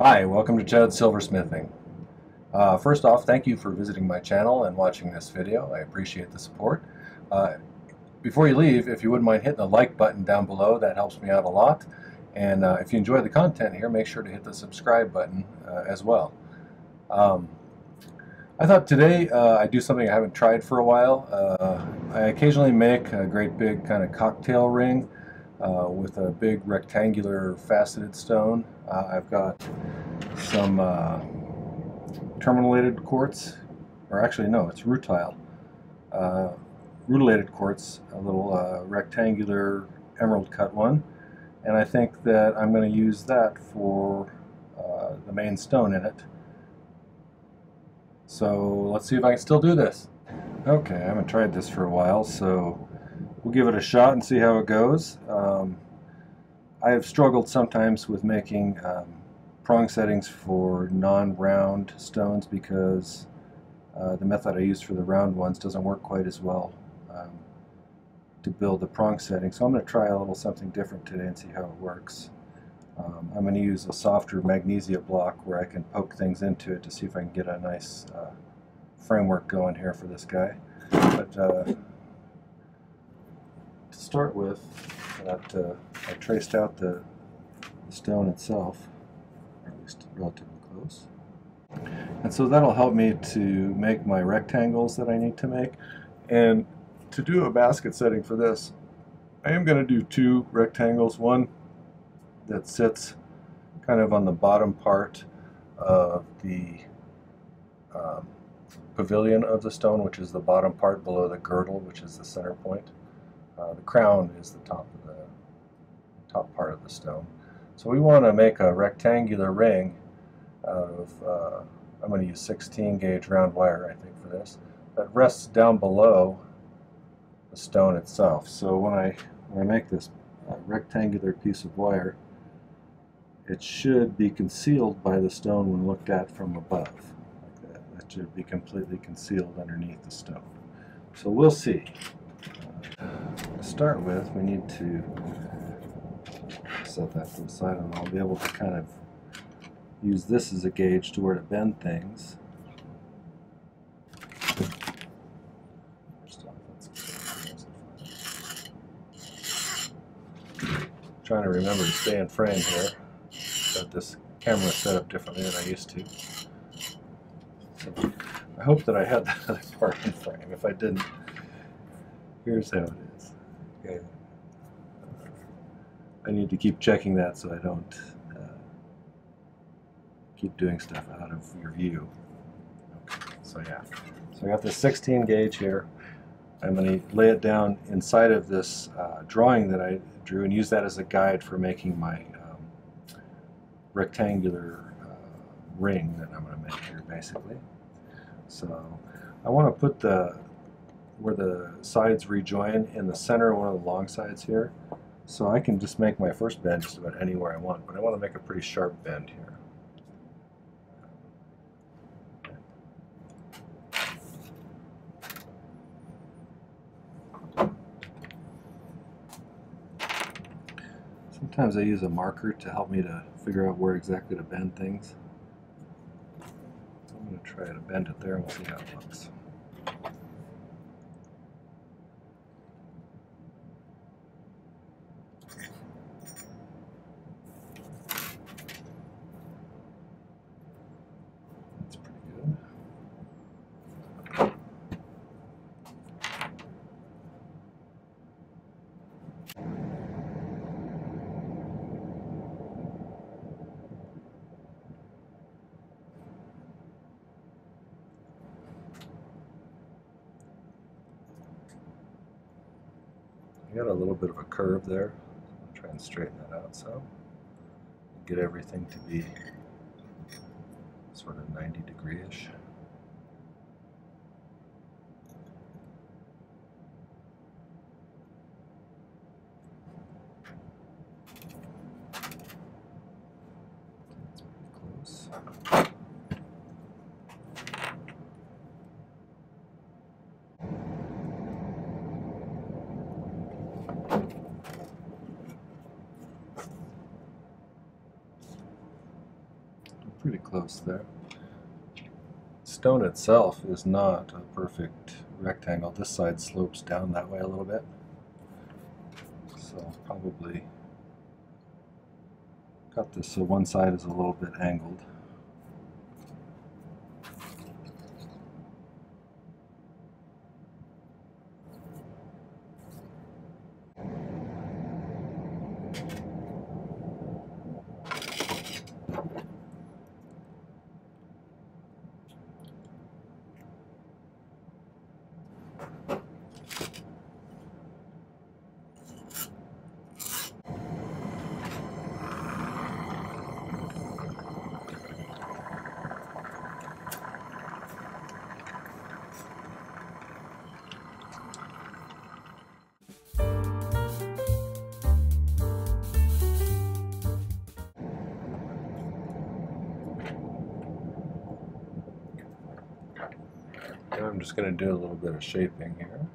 Hi, welcome to Chad's Silversmithing. First off, thank you for visiting my channel and watching this video. I appreciate the support. Before you leave, if you wouldn't mind hitting the like button down below, that helps me out a lot. And if you enjoy the content here, make sure to hit the subscribe button as well. I thought today I'd do something I haven't tried for a while. I occasionally make a great big kind of cocktail ring with a big rectangular faceted stone. I've got some terminated quartz, or actually no, it's rutilated quartz, a little rectangular emerald cut one, and I think that I'm going to use that for the main stone in it. So let's see if I can still do this. Okay, I haven't tried this for a while, so we'll give it a shot and see how it goes. I have struggled sometimes with making prong settings for non-round stones because the method I use for the round ones doesn't work quite as well to build the prong setting. So I'm going to try a little something different today and see how it works. I'm going to use a softer magnesia block where I can poke things into it to see if I can get a nice framework going here for this guy. But to start with, I traced out the stone itself, or at least relatively close. And so that'll help me to make my rectangles that I need to make. And to do a basket setting for this, I am going to do two rectangles, one that sits kind of on the bottom part of the pavilion of the stone, which is the bottom part below the girdle, which is the center point. The crown is the top part of the stone. So we want to make a rectangular ring out of, I'm going to use 16 gauge round wire, I think, for this, that rests down below the stone itself. So when I make this rectangular piece of wire, it should be concealed by the stone when looked at from above. Like that. That should be completely concealed underneath the stone. So we'll see. To start with, we need to set that to the side, and I'll be able to kind of use this as a gauge to where to bend things. Trying to remember to stay in frame here. Got this camera set up differently than I used to. So I hope that I had that other part in frame. If I didn't, here's how it is. Okay. I need to keep checking that so I don't keep doing stuff out of your view. Okay. So yeah, so I got this 16 gauge here. I'm going to lay it down inside of this drawing that I drew and use that as a guide for making my rectangular ring that I'm going to make here, basically. So I want to put where the sides rejoin in the center of one of the long sides here. So I can just make my first bend just about anywhere I want, but I want to make a pretty sharp bend here. Sometimes I use a marker to help me to figure out where exactly to bend things. I'm going to try to bend it there and we'll see how it looks. That's pretty good. I got a little bit of a curve there. I'll try and straighten that out so get everything to be sort of 90-degree-ish. That's pretty close. Pretty close there. Stone itself is not a perfect rectangle. This side slopes down that way a little bit. So probably got this so one side is a little bit angled. Now I'm just going to do a little bit of shaping here.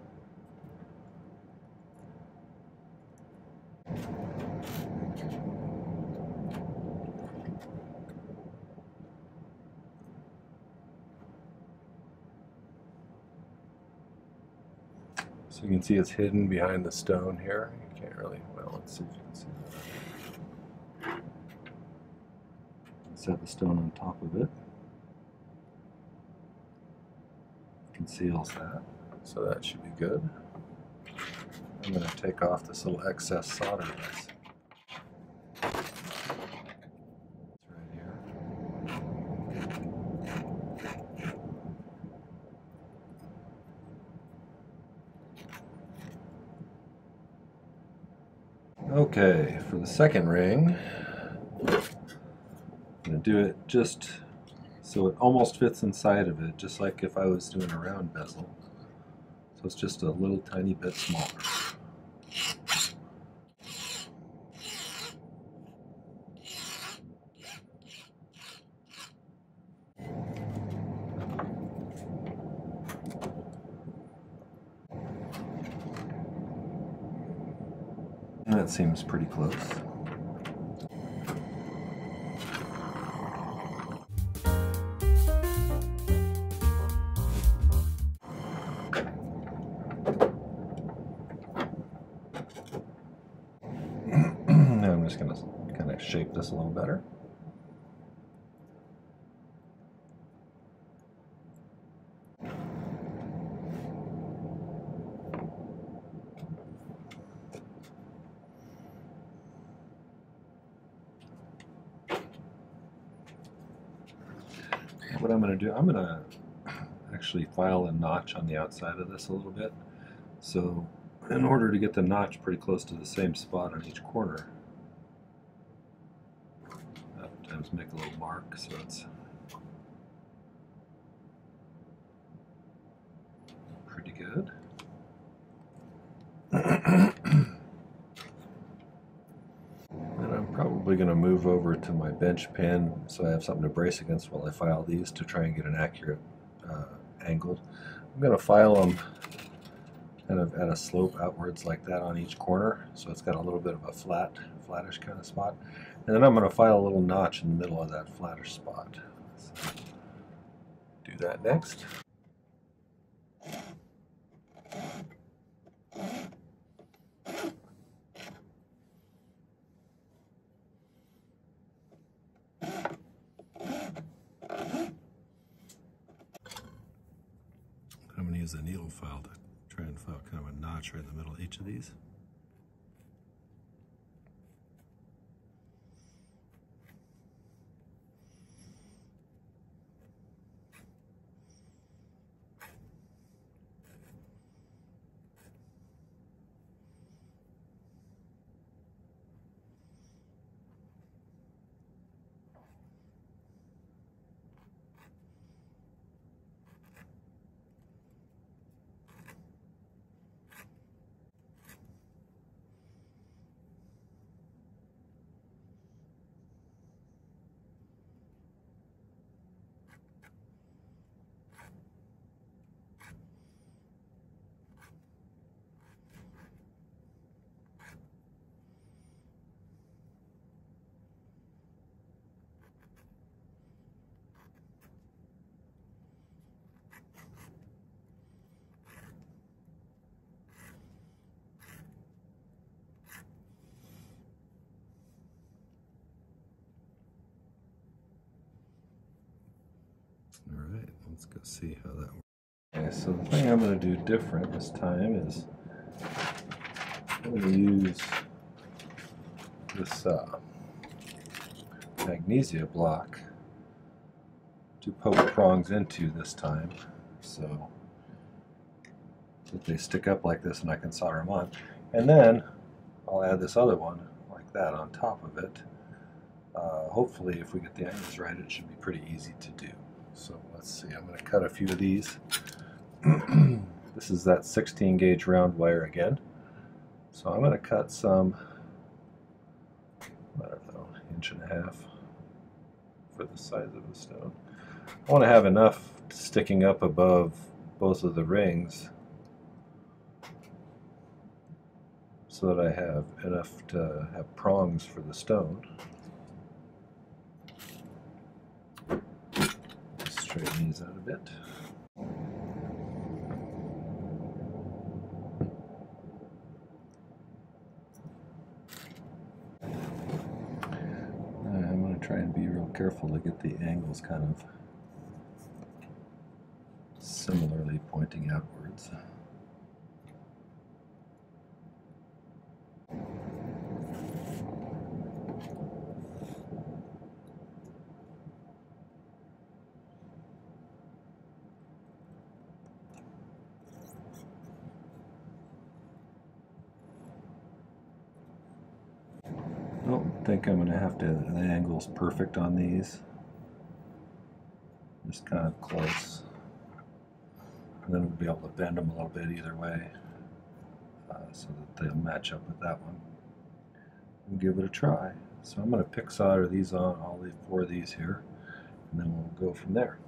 So you can see it's hidden behind the stone here. You can't really, well, let's see if you can see that. Set the stone on top of it. Conceals that, so that should be good. I'm going to take off this little excess solder that's right here. Okay, for the second ring, I'm going to do it just so it almost fits inside of it, just like if I was doing a round bezel. So it's just a little tiny bit smaller. And that seems pretty close. Now I'm just going to kind of shape this a little better. What I'm going to do, I'm going to actually file a notch on the outside of this a little bit. So in order to get the notch pretty close to the same spot on each corner, sometimes make a little mark so it's pretty good. Probably going to move over to my bench pin so I have something to brace against while I file these to try and get an accurate angle. I'm going to file them kind of at a slope outwards like that on each corner, so it's got a little bit of a flattish kind of spot. And then I'm going to file a little notch in the middle of that flattish spot. So do that next. I'm going to use a needle file to try and file kind of a notch right in the middle of each of these. Alright, let's go see how that works. Okay, so the thing I'm going to do different this time is I'm going to use this magnesia block to poke prongs into this time, so that they stick up like this and I can solder them on. And then I'll add this other one like that on top of it. Hopefully if we get the angles right, it should be pretty easy to do. So let's see, I'm going to cut a few of these. This is that 16 gauge round wire again. So I'm going to cut some, I don't know, 1.5 inches for the size of the stone. I want to have enough sticking up above both of the rings so that I have enough to have prongs for the stone. Straighten these out a bit. I'm going to try and be real careful to get the angles kind of similarly pointing outwards. I don't think I'm going to have to have the angles perfect on these. Just kind of close. And then we'll be able to bend them a little bit either way so that they'll match up with that one. We'll give it a try. So I'm going to pick solder these on, all 4 of these here, and then we'll go from there.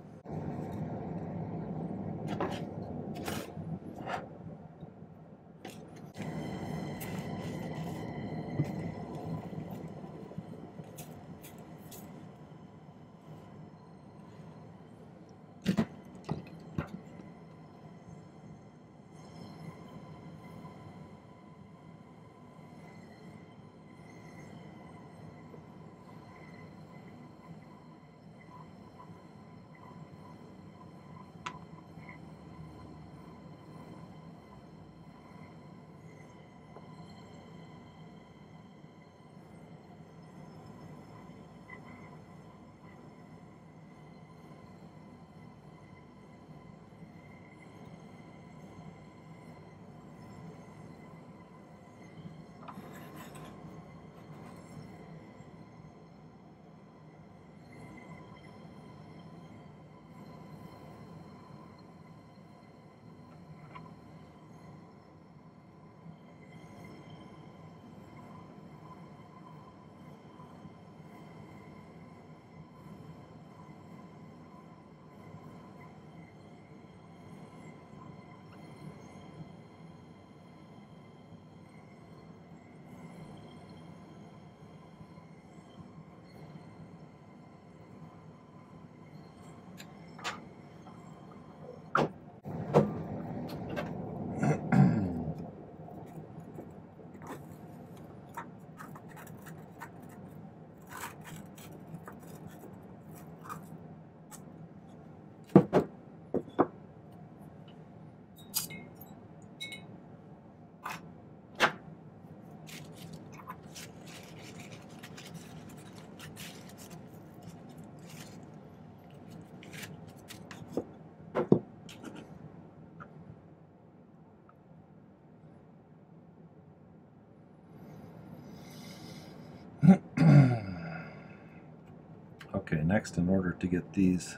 Okay, next, in order to get these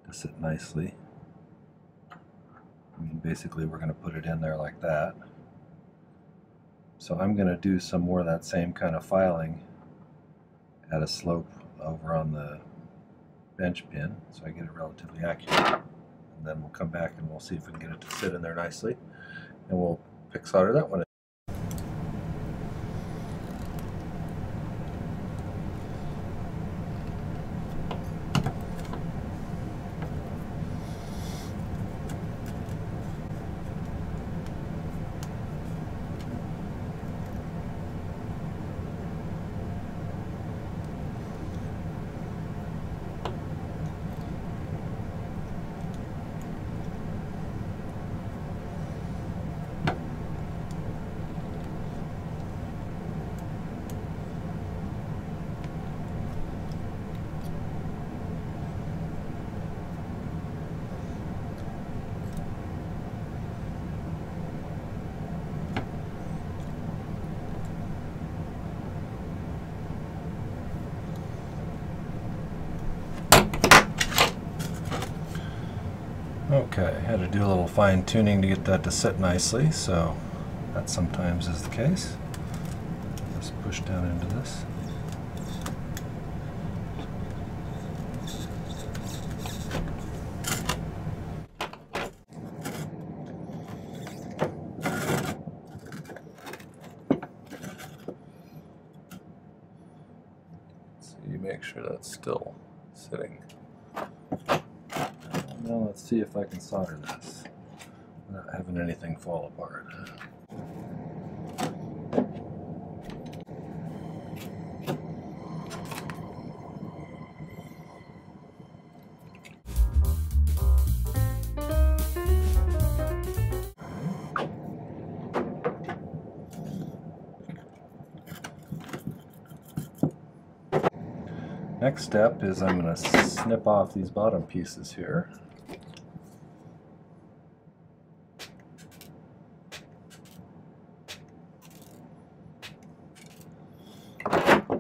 to sit nicely, I mean, basically we're going to put it in there like that. So I'm going to do some more of that same kind of filing at a slope over on the bench pin, so I get it relatively accurate. And then we'll come back and we'll see if we can get it to sit in there nicely, and we'll pick solder that one in. Okay, I had to do a little fine tuning to get that to sit nicely, so that sometimes is the case. Just push down into this. So you make sure that's still sitting. Now let's see if I can solder this without having anything fall apart. Next step is I'm going to snip off these bottom pieces here.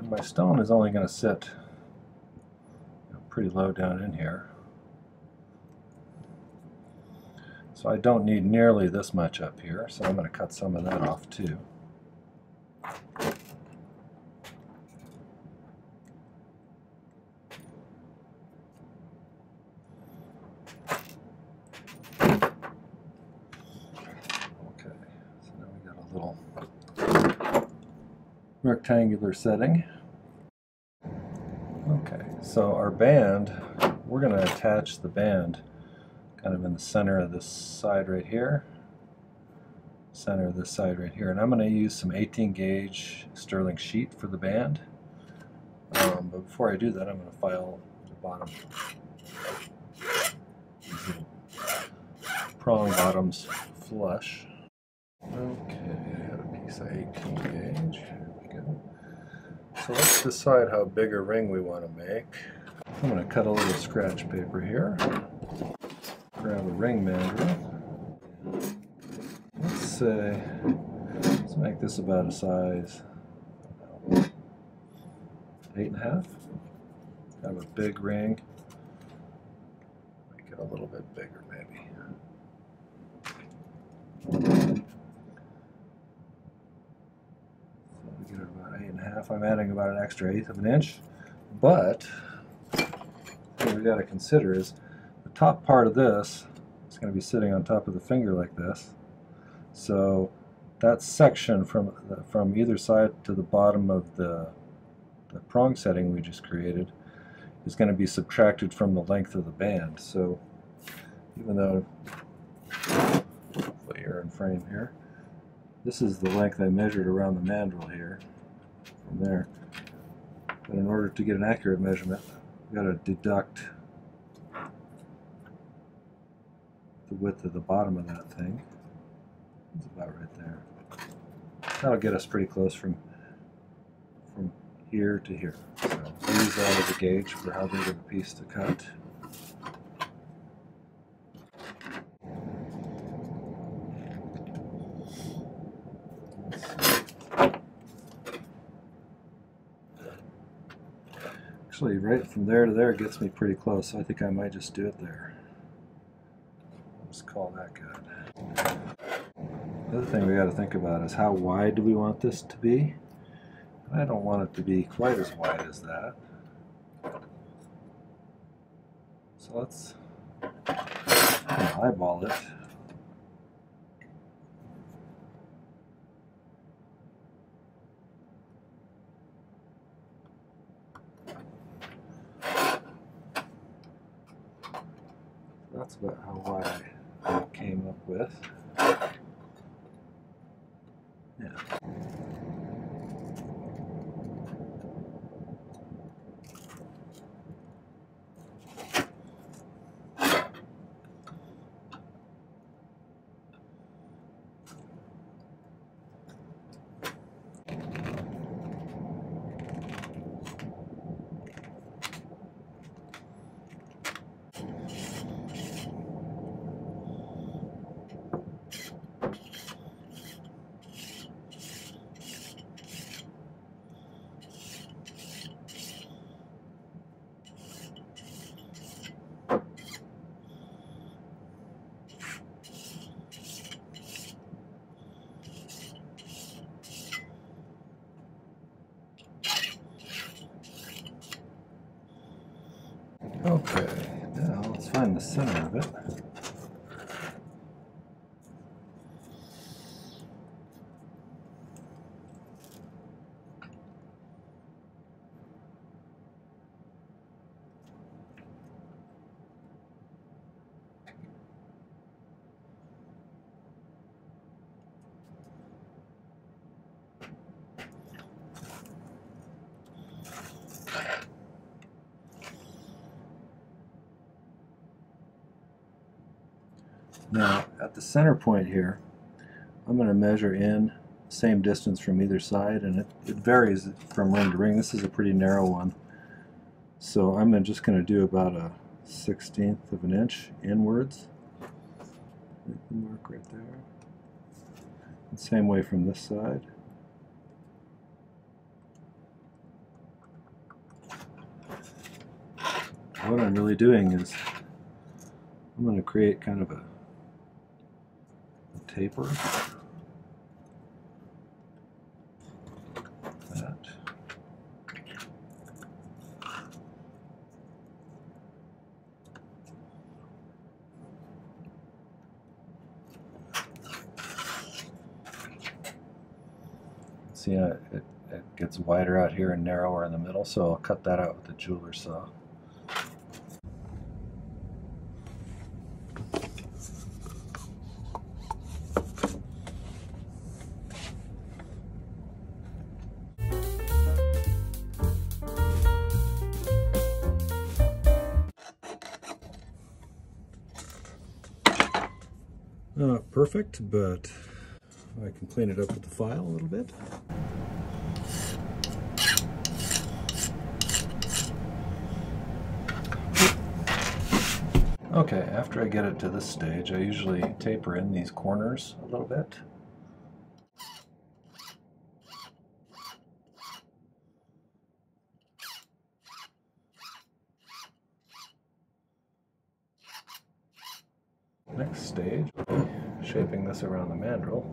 My stone is only going to sit pretty low down in here, so I don't need nearly this much up here, so I'm going to cut some of that off too. Okay, so now we got a little rectangular setting. Okay, so our band, we're going to attach the band kind of in the center of this side right here, center of this side right here, and I'm going to use some 18 gauge sterling sheet for the band. But before I do that, I'm going to file the bottom, these little prong bottoms flush. Okay, I got a piece of 18 gauge. Here we go. So let's decide how big a ring we want to make. I'm going to cut a little scratch paper here. Grab a ring mandrel. Let's make this about a size 8.5. Kind of a big ring. Make it a little bit bigger maybe. I'm adding about an extra 1/8 of an inch, but what we've got to consider is the top part of this is going to be sitting on top of the finger like this. So that section from either side to the bottom of the prong setting we just created is going to be subtracted from the length of the band. So even though, hopefully you're in frame here, this is the length I measured around the mandrel here. From there, but in order to get an accurate measurement, we've got to deduct the width of the bottom of that thing. It's about right there. That'll get us pretty close from here to here. So we'll use that as a gauge for how big of a piece to cut. Actually, right from there to there gets me pretty close, so I think I might just do it there. Let's call that good. The other thing we got to think about is how wide do we want this to be? I don't want it to be quite as wide as that. So let's eyeball it. That's about how wide I came up with. Yeah. Okay, now let's find the center of it. Now, at the center point here, I'm going to measure in same distance from either side, and it varies from ring to ring. This is a pretty narrow one, so I'm just going to do about a 1/16 of an inch inwards. Make the mark right there. And same way from this side. What I'm really doing is I'm going to create kind of a taper. That. See, it gets wider out here and narrower in the middle, so I'll cut that out with the jeweler saw. Not perfect, but I can clean it up with the file a little bit. Okay, after I get it to this stage, I usually taper in these corners a little bit. Next stage, shaping this around the mandrel.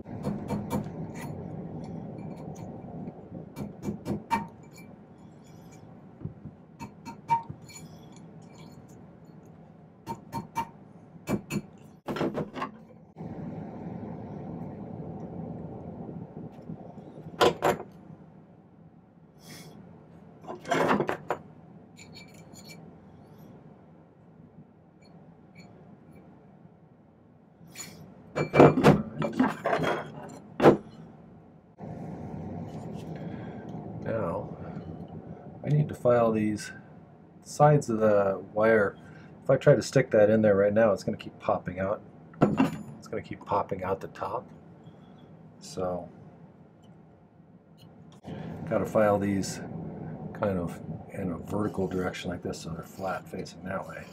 Now, I need to file these sides of the wire. If I try to stick that in there right now, it's going to keep popping out. It's going to keep popping out the top. So, got to file these kind of in a vertical direction like this, so they're flat facing that way.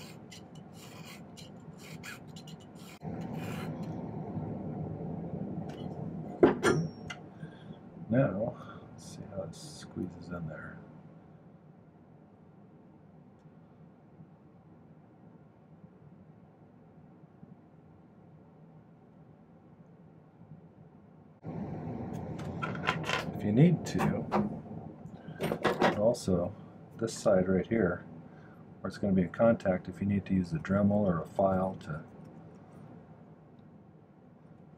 Now, let's see how it squeezes in there. If you need to, and also this side right here, where it's going to be in contact, if you need to use a Dremel or a file to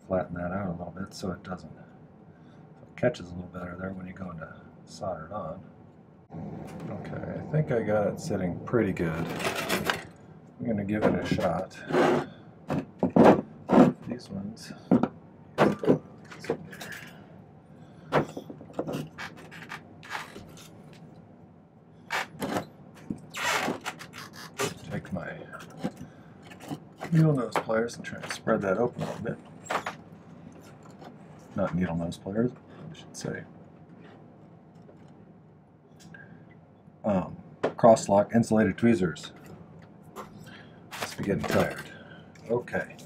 flatten that out a little bit so it doesn't, so it catches a little better there when you go to solder it on. Okay, I think I got it sitting pretty good. I'm going to give it a shot. These ones. Take my needle nose pliers and try to spread that open a little bit. Not needle nose pliers, I should say. Cross lock insulated tweezers. Must be getting tired. Okay,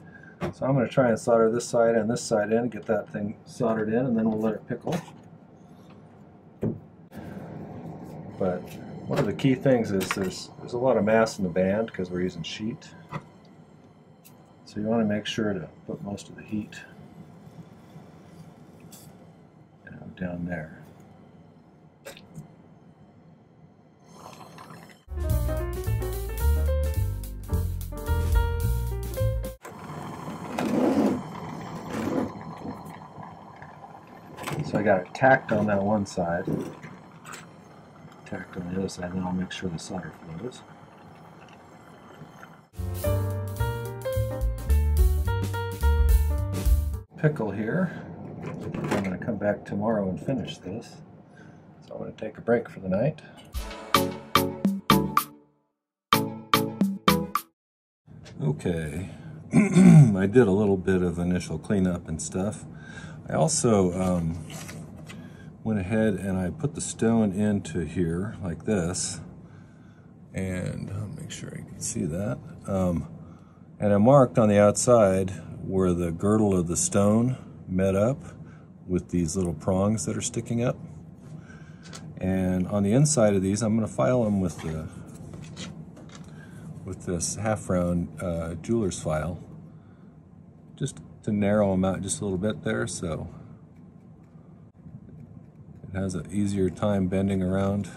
so I'm going to try and solder this side and this side in, get that thing soldered in, and then we'll let it pickle. But one of the key things is there's a lot of mass in the band because we're using sheet. So you want to make sure to put most of the heat down there. got it tacked on that one side, tacked on the other side, then I'll make sure the solder flows. Pickle here. I'm going to come back tomorrow and finish this. So I'm going to take a break for the night. Okay, I did a little bit of initial cleanup and stuff. I also went ahead and I put the stone into here like this, and I'll make sure I can see that. And I marked on the outside where the girdle of the stone met up with these little prongs that are sticking up. And on the inside of these, I'm going to file them with this half-round jeweler's file, just to narrow them out just a little bit there, so it has an easier time bending around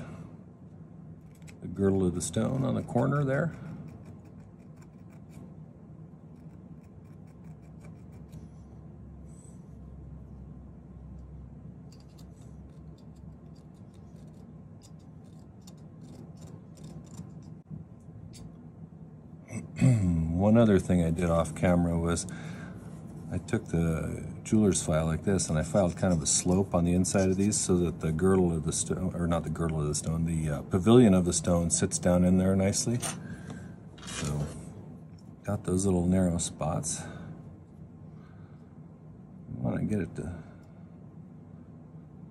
the girdle of the stone on the corner there. One other thing I did off camera was I took the jeweler's file like this and I filed kind of a slope on the inside of these so that the girdle of the stone, or not the girdle of the stone, the pavilion of the stone sits down in there nicely. So got those little narrow spots. I want to get it to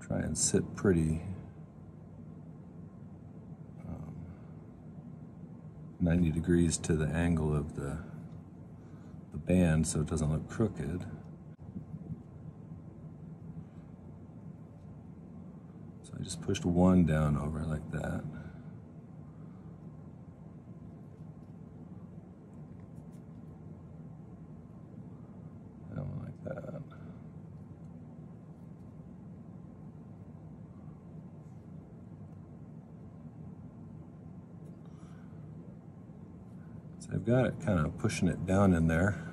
try and sit pretty 90 degrees to the angle of the band so it doesn't look crooked. So I just pushed one down over like that. And one like that. So I've got it kind of pushing it down in there.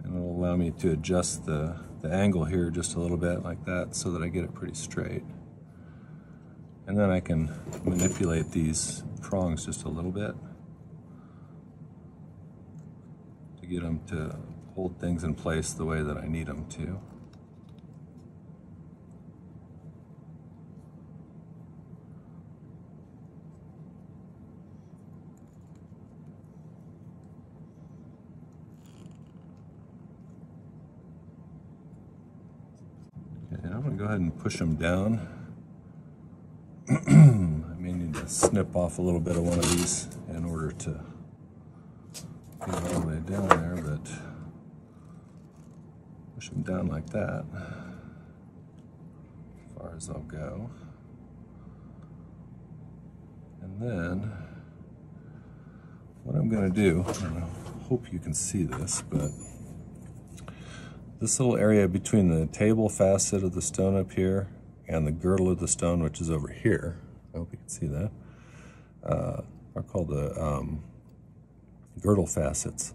And it'll allow me to adjust the angle here just a little bit like that so that I get it pretty straight. And then I can manipulate these prongs just a little bit to get them to hold things in place the way that I need them to. I'm going to go ahead and push them down. I may need to snip off a little bit of one of these in order to get it all the way down there, but push them down like that as far as they'll go. And then what I'm going to do, and I hope you can see this, but this little area between the table facet of the stone up here and the girdle of the stone, which is over here, I hope you can see that, are called the girdle facets.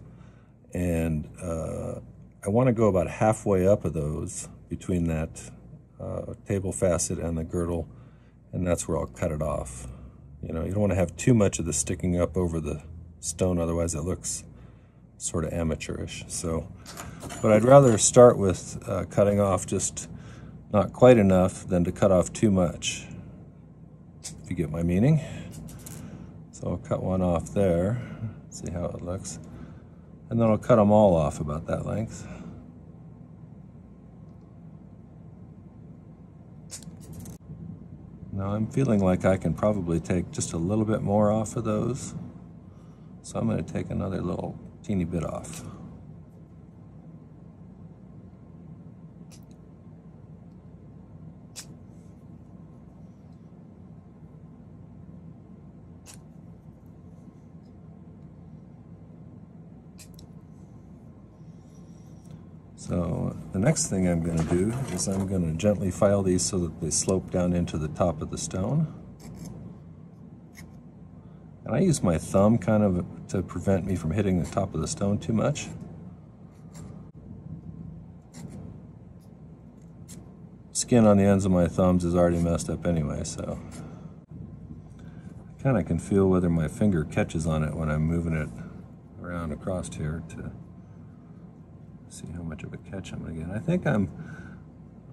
And I want to go about halfway up of those between that table facet and the girdle, and that's where I'll cut it off. You know, you don't want to have too much of this sticking up over the stone, otherwise it looks sort of amateurish. So, but I'd rather start with cutting off just not quite enough than to cut off too much, if you get my meaning. So I'll cut one off there, see how it looks, and then I'll cut them all off about that length. Now I'm feeling like I can probably take just a little bit more off of those, so I'm going to take another little teeny bit off. So the next thing I'm going to do is I'm going to gently file these so that they slope down into the top of the stone. And I use my thumb kind of to prevent me from hitting the top of the stone too much. skin on the ends of my thumbs is already messed up anyway, so I kind of can feel whether my finger catches on it when I'm moving it around across here to see how much of a catch I'm going to get. I think I'm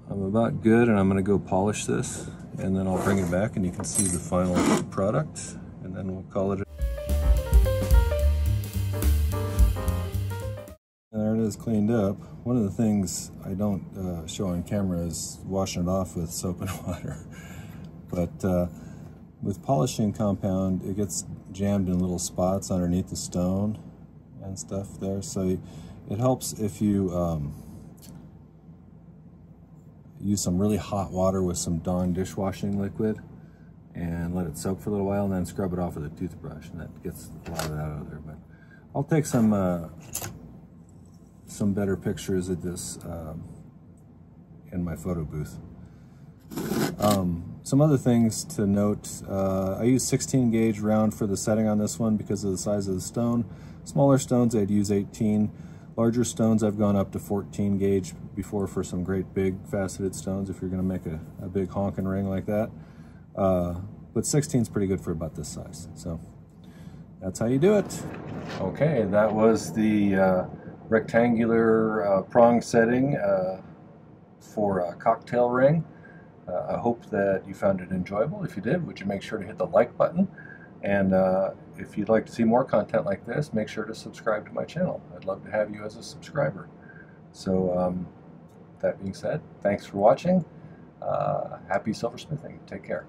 about good, and I'm going to go polish this, and then I'll bring it back and you can see the final product, and then we'll call it. There it is, cleaned up. One of the things I don't show on camera is washing it off with soap and water. But with polishing compound, it gets jammed in little spots underneath the stone and stuff there. So it helps if you use some really hot water with some Dawn dishwashing liquid and let it soak for a little while, and then scrub it off with a toothbrush, and that gets a lot of that out of there. But I'll take some better pictures of this in my photo booth. Some other things to note, I use 16 gauge round for the setting on this one because of the size of the stone. Smaller stones I'd use 18. Larger stones I've gone up to 14 gauge before for some great big faceted stones if you're going to make a big honking ring like that. But 16 is pretty good for about this size. So that's how you do it. Okay, that was the rectangular prong setting for a cocktail ring. I hope that you found it enjoyable. If you did, would you make sure to hit the like button? And if you'd like to see more content like this, make sure to subscribe to my channel. I'd love to have you as a subscriber. So that being said, thanks for watching. Happy silversmithing. Take care.